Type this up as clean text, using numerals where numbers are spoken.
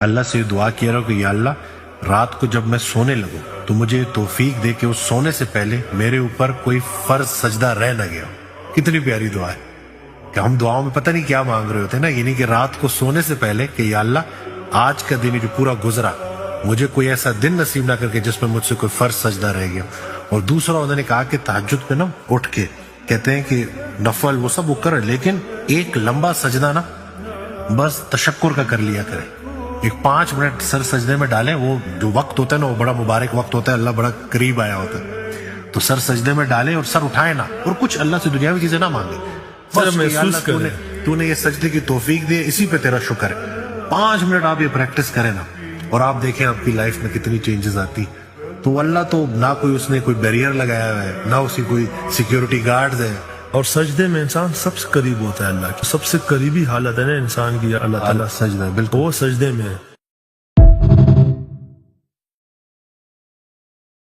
اللہ سے دعا کیا رہا ہوں کہ یا اللہ رات کو جب میں سونے لگوں تو مجھے توفیق دے کہ اس سونے سے پہلے میرے اوپر کوئی فرض سجدہ رہ نہ گیا. کتنی پیاری دعا ہے کہ ہم دعاؤں میں پتہ نہیں کیا مانگ رہے ہوتے ہیں نا. یعنی کہ رات کو سونے سے پہلے کہ یا اللہ آج کا دن جو پورا گزرا مجھے کوئی ایسا دن نصیب نہ کر کے جس میں مجھ سے کوئی فرض سجدہ رہ گیا. اور دوسرا انہوں نے کہا کہ تہجد پہ نا اٹھ کے کہتے ہیں کہ نفل وہ سب وہ کرے لیکن ایک لمبا سجدہ نا بس تشکر کا کر لیا کرے. ایک 5 منٹ سر سجدے میں ڈالیں. وہ جو وقت ہوتا ہے نا وہ بڑا مبارک وقت ہوتا ہے. اللہ بڑا قریب آیا ہوتا ہے. تو سر سجدے میں ڈالیں اور سر اٹھائیں نا اور کچھ اللہ سے دنیاوی چیزیں نہ مانگیں. بس کہ اللہ تو نے یہ سجدے کی توفیق دی, اسی پہ تیرا شکر ہے. 5 منٹ آپ یہ پریکٹس کریں نا اور آپ دیکھیں آپ کی لائف میں کتنی چینجز آتی. تو اللہ تو نہ کوئی اس نے کوئی بیریئر لگایا ہوا ہے نہ اسی کوئی سیکیورٹی گارڈز ہے. اور سجدے میں انسان سب سے قریب ہوتا ہے اللہ کی. سب سے قریبی حالت ہے نا انسان کی اللہ تعالیٰ سجدہ بالکل وہ سجدے میں ہے.